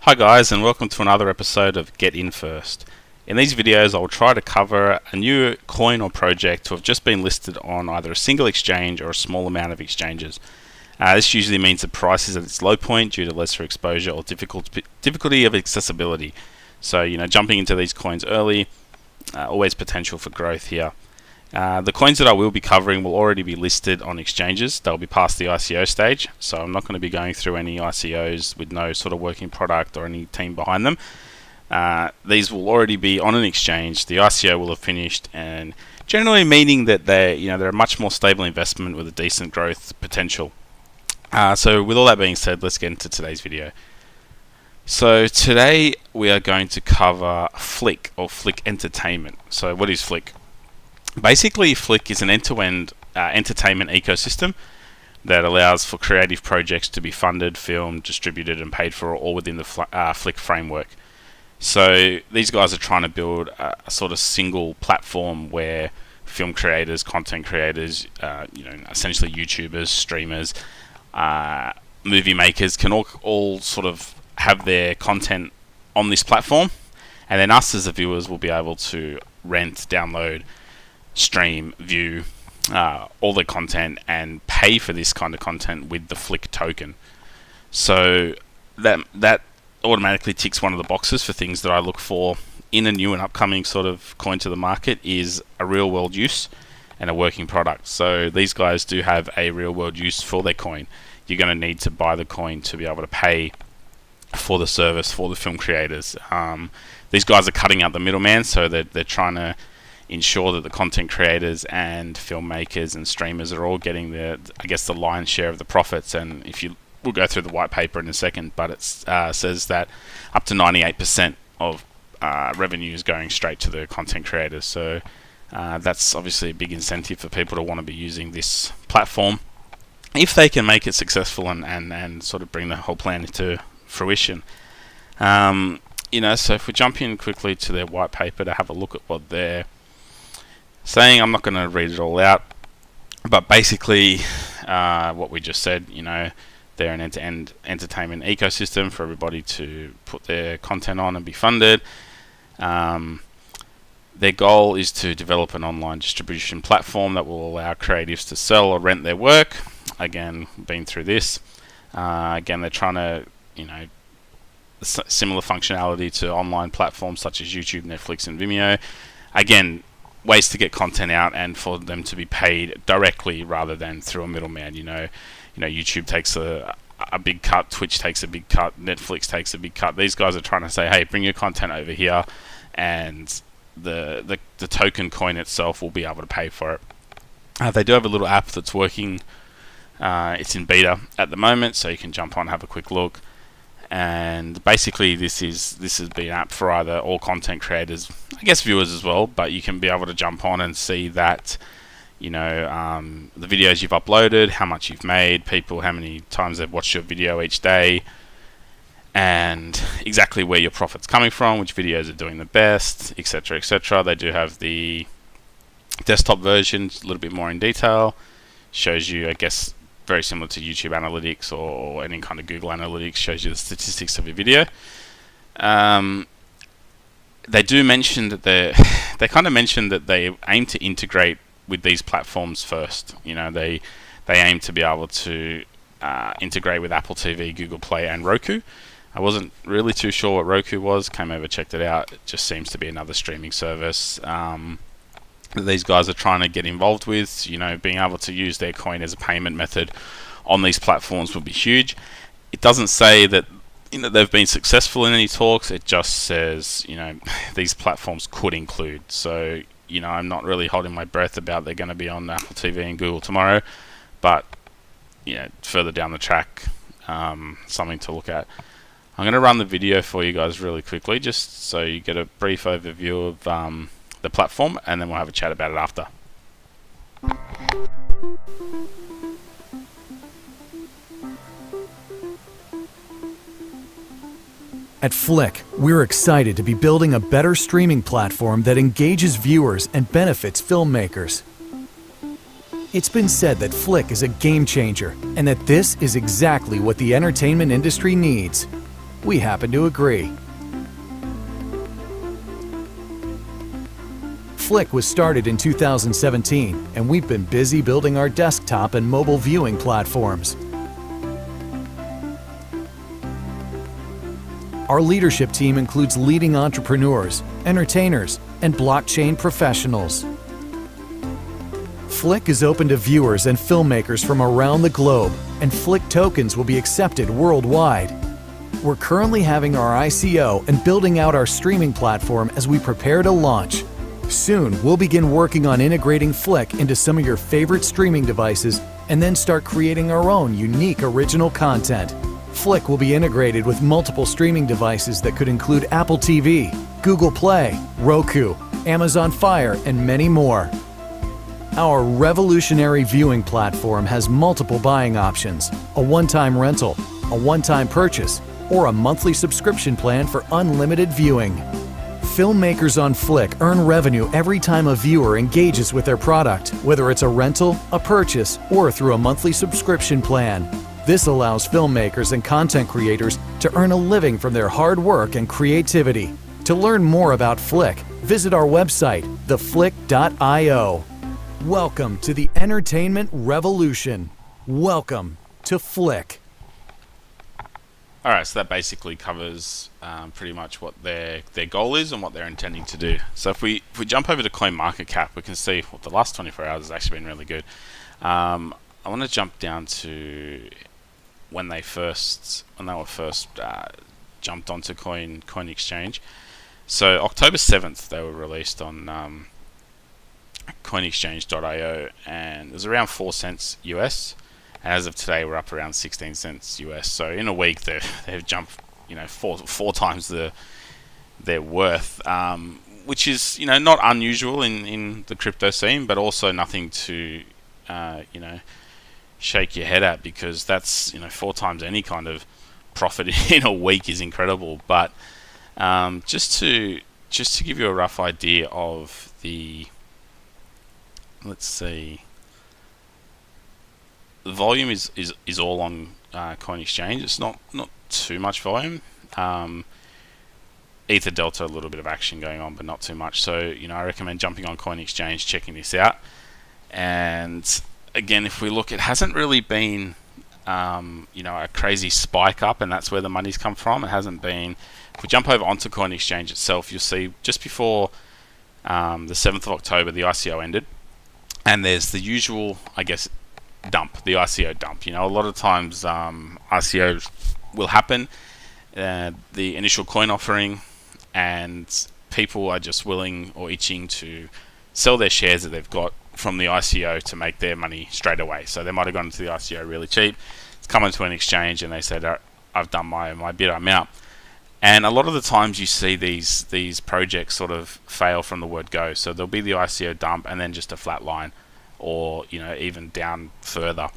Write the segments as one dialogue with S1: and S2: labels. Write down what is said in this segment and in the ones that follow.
S1: Hi guys, and welcome to another episode of Get In First. In these videos I'll try to cover a new coin or project to have just been listed on either a single exchange or a small amount of exchanges. This usually means the price is at its low point due to lesser exposure or difficulty of accessibility. So jumping into these coins early, always potential for growth here. The coins that I will be covering will already be listed on exchanges. They'll be past the ICO stage, so I'm not going to be going through any ICOs with no sort of working product or any team behind them. These will already be on an exchange. The ICO will have finished, and generally meaning that they're a much more stable investment with a decent growth potential. So with all that being said, let's get into today's video. So today we are going to cover FLiK, or FLiK Entertainment. So what is FLiK? Basically, FLiK is an end-to-end entertainment ecosystem that allows for creative projects to be funded, filmed, distributed and paid for all within the FLiK framework. So these guys are trying to build a sort of single platform where film creators, content creators, essentially YouTubers, streamers, movie makers can all sort of have their content on this platform, and then us as the viewers will be able to rent, download, stream, view all the content and pay for this kind of content with the FLiK token. So that automatically ticks one of the boxes for things that I look for in a new and upcoming sort of coin to the market, is a real world use and a working product. So these guys do have a real world use for their coin. You're going to need to buy the coin to be able to pay for the service for the film creators. These guys are cutting out the middleman, so they're trying to ensure that the content creators and filmmakers and streamers are all getting the lion's share of the profits. And we'll go through the white paper in a second, but it says that up to 98% of revenue is going straight to the content creators. So that's obviously a big incentive for people to want to be using this platform if they can make it successful and sort of bring the whole plan into fruition. So if we jump in quickly to their white paper to have a look at what they're saying, I'm not going to read it all out, but basically what we just said, they're an end-to-end entertainment ecosystem for everybody to put their content on and be funded. Their goal is to develop an online distribution platform that will allow creatives to sell or rent their work. Again, been through this. Again, they're trying to, similar functionality to online platforms such as YouTube, Netflix and Vimeo. Again, ways to get content out and for them to be paid directly rather than through a middleman. YouTube takes a big cut, Twitch takes a big cut, Netflix takes a big cut. These guys are trying to say, hey, bring your content over here, and the token coin itself will be able to pay for it. They do have a little app that's working. It's in beta at the moment, so you can jump on, have a quick look. And basically this has been an app for either all content creators, I guess viewers as well, but you can be able to jump on and see that the videos you've uploaded, how much you've made, people, how many times they've watched your video each day, and exactly where your profit's coming from, which videos are doing the best, etc, etc. They do have the desktop version, a little bit more in detail, shows you, I guess, very similar to YouTube Analytics or any kind of Google Analytics, shows you the statistics of your video. They do mention that they kind of mentioned that they aim to integrate with these platforms first. They aim to be able to integrate with Apple TV, Google Play and Roku. I wasn't really too sure what Roku was, came over, checked it out. It just seems to be another streaming service that these guys are trying to get involved with. Being able to use their coin as a payment method on these platforms would be huge. It doesn't say that they've been successful in any talks. It just says these platforms could include. So I'm not really holding my breath about they're going to be on Apple TV and Google tomorrow, but further down the track, something to look at. I'm going to run the video for you guys really quickly, just so you get a brief overview of the platform, and then we'll have a chat about it after.
S2: At FLiK, we're excited to be building a better streaming platform that engages viewers and benefits filmmakers. It's been said that FLiK is a game changer, and that this is exactly what the entertainment industry needs. We happen to agree. FLiK was started in 2017, and we've been busy building our desktop and mobile viewing platforms. Our leadership team includes leading entrepreneurs, entertainers, and blockchain professionals. FLiK is open to viewers and filmmakers from around the globe, and FLiK tokens will be accepted worldwide. We're currently having our ICO and building out our streaming platform as we prepare to launch. Soon, we'll begin working on integrating FLiK into some of your favorite streaming devices and then start creating our own unique original content. FLiK will be integrated with multiple streaming devices that could include Apple TV, Google Play, Roku, Amazon Fire, and many more. Our revolutionary viewing platform has multiple buying options, a one-time rental, a one-time purchase, or a monthly subscription plan for unlimited viewing. Filmmakers on FLiK earn revenue every time a viewer engages with their product, whether it's a rental, a purchase, or through a monthly subscription plan. This allows filmmakers and content creators to earn a living from their hard work and creativity. To learn more about FLiK, visit our website, theflik.io. Welcome to the entertainment revolution. Welcome to FLiK.
S1: Alright, so that basically covers pretty much what their goal is and what they're intending to do. So if we jump over to CoinMarketCap, we can see the last 24 hours has actually been really good. I want to jump down to when they were first jumped onto Coin Exchange. So October 7th they were released on coinexchange.io, and it was around 4 cents US. And as of today, we're up around 16 cents US. So in a week, they've jumped, four times their worth, which is, not unusual in the crypto scene, but also nothing to, shake your head at, because that's, 4 times any kind of profit in a week is incredible. But just to give you a rough idea of the, let's see. The volume is all on Coin Exchange. It's not too much volume. Ether Delta, a little bit of action going on, but not too much. So I recommend jumping on Coin Exchange, checking this out. And again, if we look, it hasn't really been a crazy spike up, and that's where the money's come from. It hasn't been. If we jump over onto Coin Exchange itself, you'll see just before the 7th of October, the ICO ended, and there's the usual, I guess, dump, the ICO dump. A lot of times ICOs will happen, the initial coin offering, and people are just willing or itching to sell their shares that they've got from the ICO to make their money straight away. So they might have gone into the ICO really cheap, it's come into an exchange, and they said, I've done my bit, I'm out. And a lot of the times you see these projects sort of fail from the word go. So there'll be the ICO dump and then just a flat line, or even down further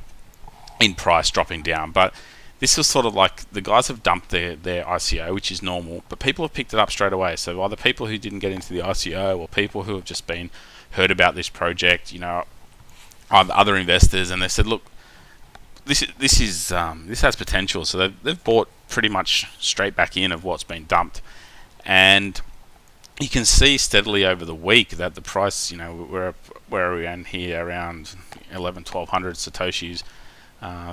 S1: in price, dropping down. But this is sort of like the guys have dumped their ICO, which is normal, but people have picked it up straight away. So either people who didn't get into the ICO, or people who have just heard about this project, other investors, and they said, look, this has potential. So they've bought pretty much straight back in of what's been dumped. And you can see steadily over the week that the price, where are we in here, around 1200 Satoshis,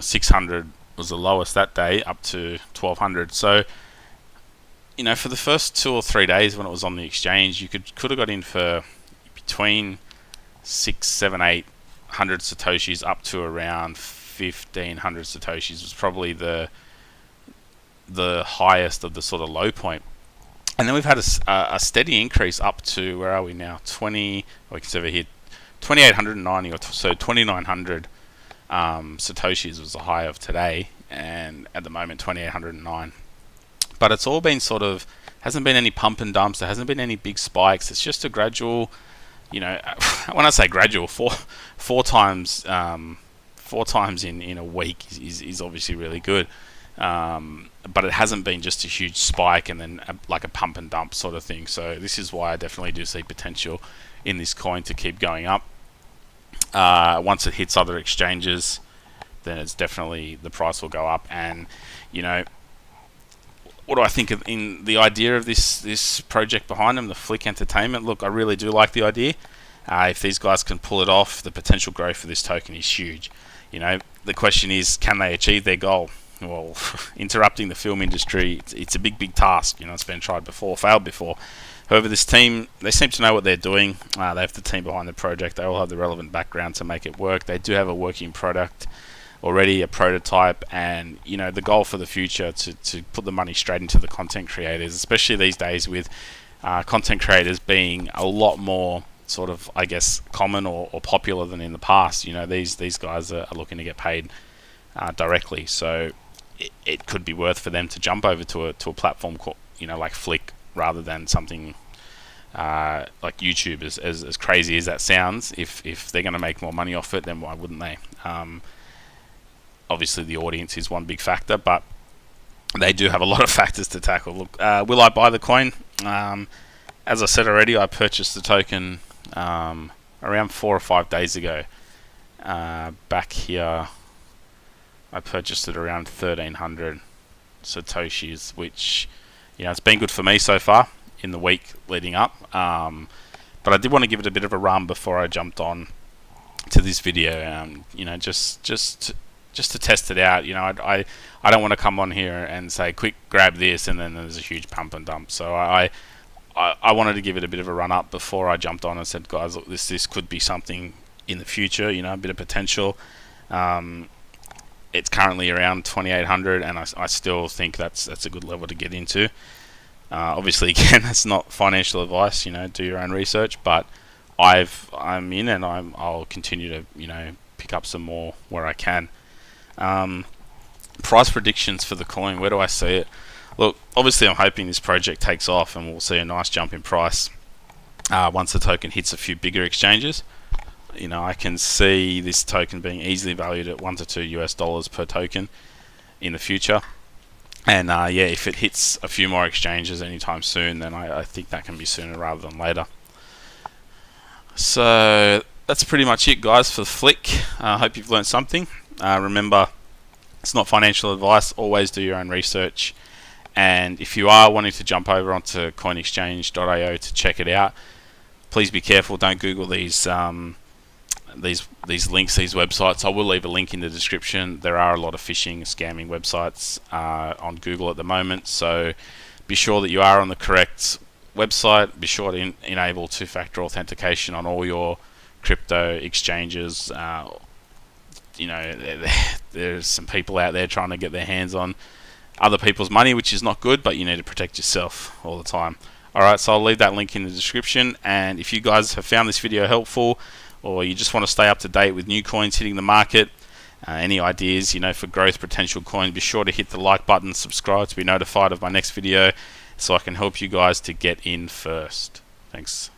S1: 600 was the lowest that day, up to 1200. So, for the first 2 or 3 days when it was on the exchange, you could have got in for between 600, 700, 800 Satoshis up to around 1500 Satoshis was probably the highest of the sort of low point. And then we've had a steady increase up to, where are we now? 2890, or so 2900 Satoshis was the high of today, and at the moment 2809. But it's all been hasn't been any pump and dumps, there hasn't been any big spikes. It's just a gradual, when I say gradual, four times in a week is obviously really good. But it hasn't been just a huge spike and then like a pump and dump sort of thing. So this is why I definitely do see potential in this coin to keep going up. Once it hits other exchanges, then it's definitely, the price will go up. And what do I think of in the idea of this project behind them, the FLiK Entertainment? Look, I really do like the idea. If these guys can pull it off, the potential growth for this token is huge. The question is, can they achieve their goal? Well, interrupting the film industry, it's a big task. It's been tried before, failed before. However, this team, they seem to know what they're doing. They have the team behind the project. They all have the relevant background to make it work. They do have a working product already, a prototype, and the goal for the future to put the money straight into the content creators, especially these days with content creators being a lot more sort of, I guess, common or popular than in the past. These guys are looking to get paid directly, so it could be worth for them to jump over to a platform called, like FLiK, rather than something like YouTube. As crazy as that sounds, if they're going to make more money off it, then why wouldn't they? Obviously the audience is one big factor, but they do have a lot of factors to tackle. Look, will I buy the coin? As I said already, I purchased the token around 4 or 5 days ago. Back here, I purchased it around 1,300 Satoshis, which it's been good for me so far in the week leading up. But I did want to give it a bit of a run before I jumped on to this video. Just to test it out. I don't want to come on here and say, quick, grab this, and then there's a huge pump and dump. So I wanted to give it a bit of a run up before I jumped on and said, guys, look, this could be something in the future, a bit of potential. It's currently around 2,800, and I still think that's a good level to get into. Obviously, again, that's not financial advice. Do your own research, but I'm in, and I'll continue to pick up some more where I can. Price predictions for the coin, where do I see it? Look, obviously I'm hoping this project takes off and we'll see a nice jump in price once the token hits a few bigger exchanges. I can see this token being easily valued at $1 to $2 per token in the future. And if it hits a few more exchanges anytime soon, then I think that can be sooner rather than later. So that's pretty much it, guys, for FLiK. I hope you've learned something. Remember, it's not financial advice. Always do your own research. And if you are wanting to jump over onto coinexchange.io to check it out, please be careful. Don't Google these links, these websites. I will leave a link in the description. There are a lot of phishing, scamming websites on Google at the moment. So be sure that you are on the correct website. Be sure to enable two-factor authentication on all your crypto exchanges. There's some people out there trying to get their hands on other people's money, which is not good, but you need to protect yourself all the time. Alright, so I'll leave that link in the description, and if you guys have found this video helpful, or you just want to stay up to date with new coins hitting the market, any ideas for growth potential coin, be sure to hit the like button, subscribe to be notified of my next video, so I can help you guys to get in first. Thanks.